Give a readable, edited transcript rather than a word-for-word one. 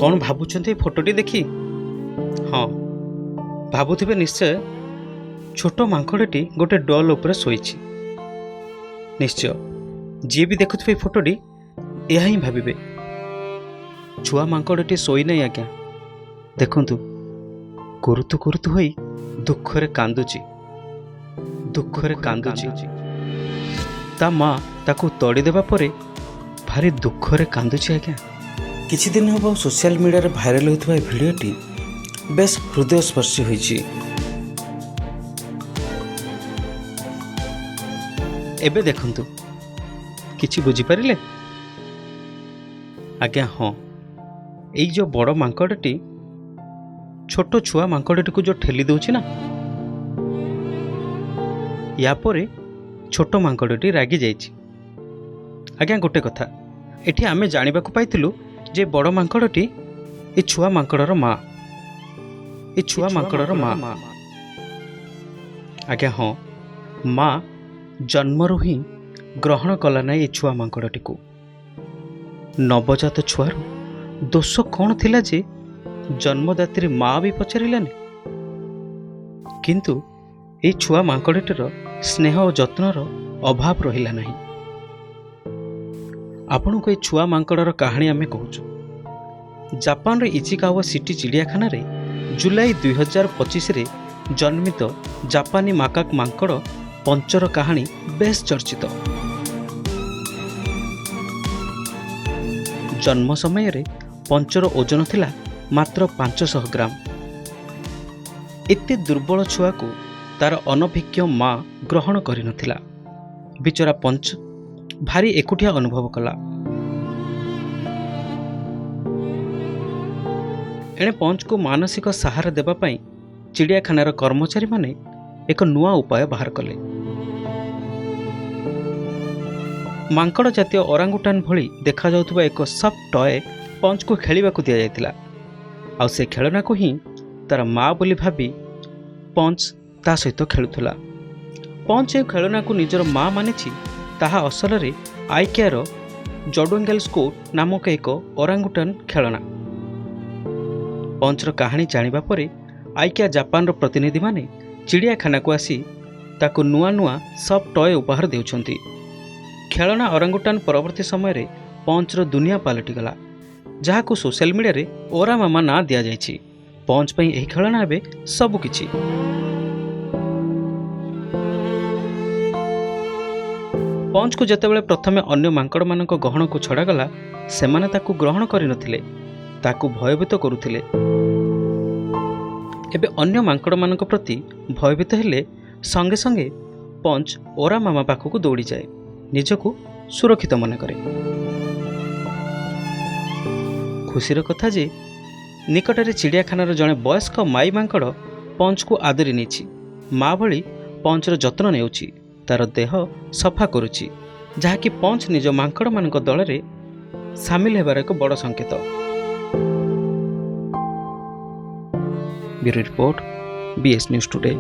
कौन भावुंट फोटोटी देखी? हाँ भावुवे निश्चय छोट मांकड़टी गोटे डल उपर शोची। निश्चय जी भी देखुवे फोटोटी यह ही भावे छुआ मांकड़टी शोई नहीं आज्ञा। देखंतु कुरुतु कुरुतु होई दुखरे कांदुची ता माँ ताकू तड़ी देबा परे भारी दुखरे कांदुची आज्ञा। किछि दिन हम सोशल मीडिया रे भाइराल होइतबा भिडियोटी बेस हृदयस्पर्शी होइछि। एबे देखंतु किछि बुझी पारिले? आज्ञा हाँ, एई जो बड़ मांकड़टी छोट छुआ मांकड़टी को जो ठेली दउछि ना, या परे छोट मांकड़टी रागी जाइछि। आज्ञा गोटे कथा एठी आमे जानिबा को पाइतिलु जे बड़ मांकड़टी ए छुआ मांकड़र माँ, ए छुआ मांकड़र माँ। आज्ञा हाँ, माँ जन्मरू ही ग्रहण कला ना ए छुआ मांकड़टी को। नवजात छुआर दोष कौन थिला जे जन्मदात्री माँ भी पचारिलानी? किंतु ए छुआ मांकड़टीर स्नेह और जत्नर अभाव रहिला नहीं। आपण को ए छुआ मांकड़र कहानी आमे कहूँ। जापान रे इचिकावा सिटी चिड़ियाखाना रे जुलाई 2025 रे जन्मित जापानी माकाक मांकड़ पंचर कहानी बेस चर्चित। जन्म समय रे पंचर ओजन थिला मात्र 500 ग्राम। एते दुर्बल छुआ को तार अनभिज्ञ माँ ग्रहण करि नथिला। बिचरा पंच भारी एकुटिया अनुभव कला। एणे पंच को मानसिक सहारा देबा पई चिड़ियाखानार कर्मचारी माने एक नुआ उपाय बाहर कले। मांकड़ जातीय ओरांगुटान भली देखा जाउथबा एक सफ्ट टॉय पंच को खेलिबा को दिया जायतिला। आ से खेलना को ही तार माँ बोली भाबी पंच ता सहित खेलुथला। पंच ए खेलना को निजर माँ मानिछि ताहा असल रे आइकियार जडोंगेल स्कोट नामक एक ओरांगुटान खेलना। पंचर कहानी जानिबा परे आइकिया जापान रो प्रतिनिधि माने चिड़ियाखाना को आसी ताको नुआ नुआ सब टॉय उपहार देउछंती। खेलना ओरांगुटान परवर्ती समय रे पंचर दुनिया पलटि गला, जहा को सोशल मीडिया रे ओरा मामा ना दिया जायछि। पंच पई एही खेलना हेबे सब किछि। पंच को जेतेबेले प्रथमे अन्य मांकड़ मानक गहण को छड़ा गला, सेमाने ताकू ग्रहण करि नथिले, ताकू भयभीत करुथिले। एबे अन्य मांकड़ मानक प्रति भयभीत हेले संगे संगे पंच ओरा मामा पाखକୁ दौड़ी जाए, निजको सुरक्षित मन करे। खुशीर कथा जे निकटरे चिड़ियाखानार जड़े वयस्क माई मांकड़ पंच को आदरी नेछि। माँ भली पंचर जत्न नेउछि, तार देह सफा करुछि, जहाँकि पंच निज मांकड़ मानक दल रे सामिल हेबार एक बड़ संकेत। Bureau report, BS news today.